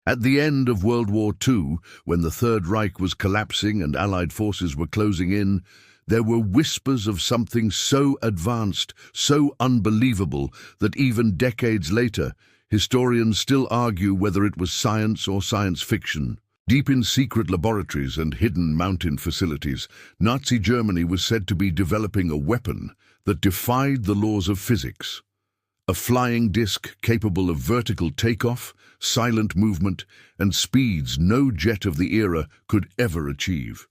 At the end of World War II, when the Third Reich was collapsing and Allied forces were closing in, there were whispers of something so advanced, so unbelievable, that even decades later, historians still argue whether it was science or science fiction. Deep in secret laboratories and hidden mountain facilities, Nazi Germany was said to be developing a weapon that defied the laws of physics. A flying disc capable of vertical takeoff, silent movement, and speeds no jet of the era could ever achieve.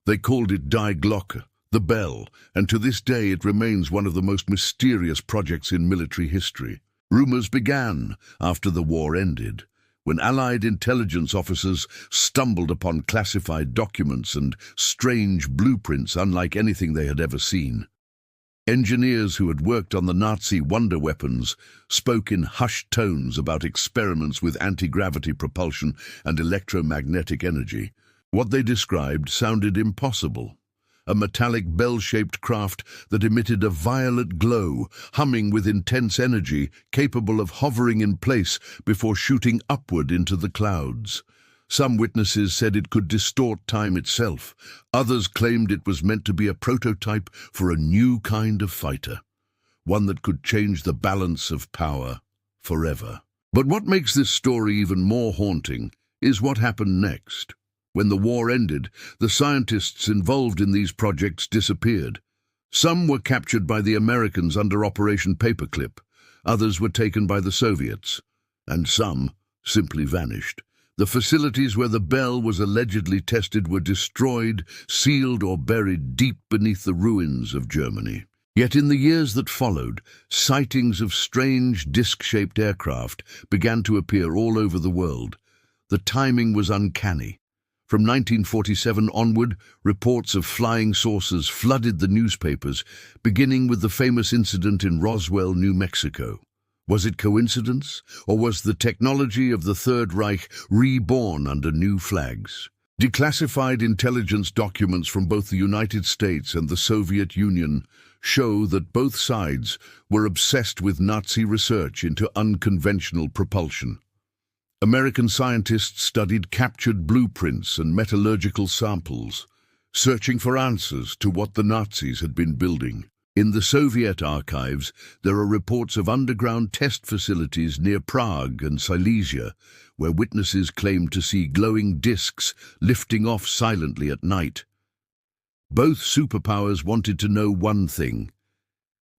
They called it Die Glocke, the bell, and to this day it remains one of the most mysterious projects in military history. Rumors began after the war ended, when Allied intelligence officers stumbled upon classified documents and strange blueprints unlike anything they had ever seen. Engineers who had worked on the Nazi wonder weapons spoke in hushed tones about experiments with anti-gravity propulsion and electromagnetic energy. What they described sounded impossible. A metallic bell-shaped craft that emitted a violet glow, humming with intense energy, capable of hovering in place before shooting upward into the clouds. Some witnesses said it could distort time itself. Others claimed it was meant to be a prototype for a new kind of fighter, one that could change the balance of power forever. But what makes this story even more haunting is what happened next. When the war ended, the scientists involved in these projects disappeared. Some were captured by the Americans under Operation Paperclip, others were taken by the Soviets, and some simply vanished. The facilities where the bell was allegedly tested were destroyed, sealed, or buried deep beneath the ruins of Germany. Yet in the years that followed, sightings of strange disc-shaped aircraft began to appear all over the world. The timing was uncanny. From 1947 onward, reports of flying saucers flooded the newspapers, beginning with the famous incident in Roswell, New Mexico. Was it coincidence, or was the technology of the Third Reich reborn under new flags? Declassified intelligence documents from both the United States and the Soviet Union show that both sides were obsessed with Nazi research into unconventional propulsion. American scientists studied captured blueprints and metallurgical samples, searching for answers to what the Nazis had been building. In the Soviet archives, there are reports of underground test facilities near Prague and Silesia, where witnesses claimed to see glowing discs lifting off silently at night. Both superpowers wanted to know one thing.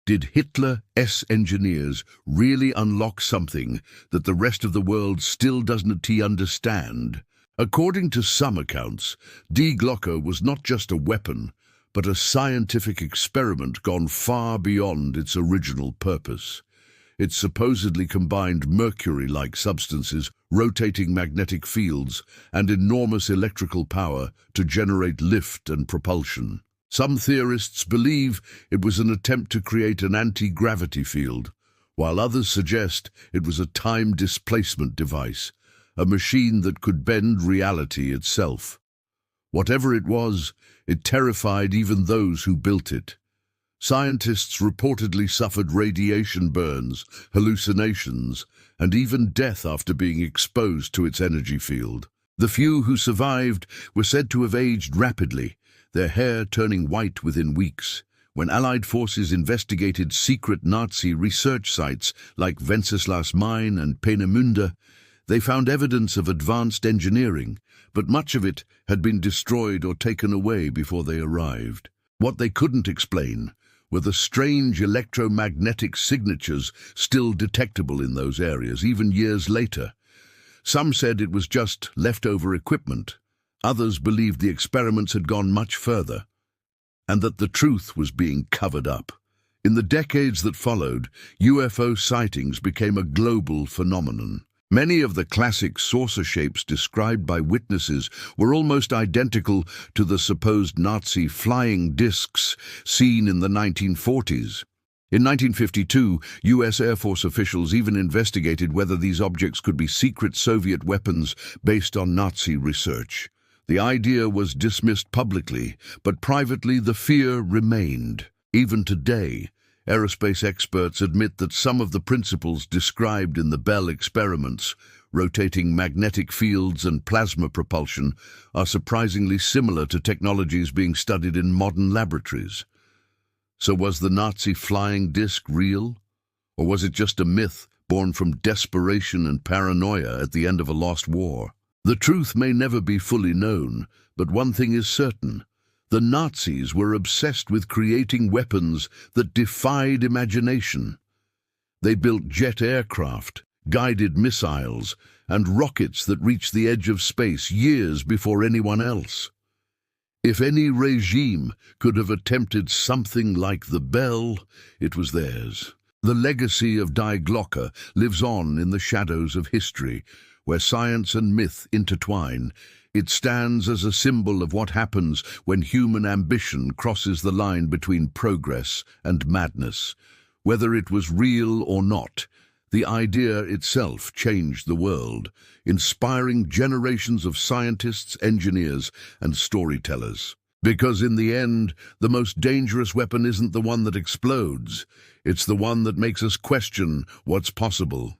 Did Hitler's engineers really unlock something that the rest of the world still doesn't understand? According to some accounts, Die Glocke was not just a weapon, but a scientific experiment gone far beyond its original purpose. It supposedly combined mercury-like substances, rotating magnetic fields, and enormous electrical power to generate lift and propulsion. Some theorists believe it was an attempt to create an anti-gravity field, while others suggest it was a time displacement device, a machine that could bend reality itself. Whatever it was, it terrified even those who built it. Scientists reportedly suffered radiation burns, hallucinations, and even death after being exposed to its energy field. The few who survived were said to have aged rapidly, their hair turning white within weeks. When Allied forces investigated secret Nazi research sites like Wenceslas Mine and Peenemünde, they found evidence of advanced engineering, but much of it had been destroyed or taken away before they arrived. What they couldn't explain were the strange electromagnetic signatures still detectable in those areas, even years later. Some said it was just leftover equipment. Others believed the experiments had gone much further, and that the truth was being covered up. In the decades that followed, UFO sightings became a global phenomenon. Many of the classic saucer shapes described by witnesses were almost identical to the supposed Nazi flying discs seen in the 1940s. In 1952, U.S. Air Force officials even investigated whether these objects could be secret Soviet weapons based on Nazi research. The idea was dismissed publicly, but privately the fear remained. Even today, aerospace experts admit that some of the principles described in the Bell experiments rotating magnetic fields and plasma propulsion are surprisingly similar to technologies being studied in modern laboratories. So was the Nazi flying disc real? Or was it just a myth born from desperation and paranoia at the end of a lost war? The truth may never be fully known, but one thing is certain. The Nazis were obsessed with creating weapons that defied imagination. They built jet aircraft, guided missiles, and rockets that reached the edge of space years before anyone else. If any regime could have attempted something like the Bell, it was theirs. The legacy of Die Glocke lives on in the shadows of history, where science and myth intertwine. It stands as a symbol of what happens when human ambition crosses the line between progress and madness. Whether it was real or not, the idea itself changed the world, inspiring generations of scientists, engineers, and storytellers. Because in the end, the most dangerous weapon isn't the one that explodes, it's the one that makes us question what's possible.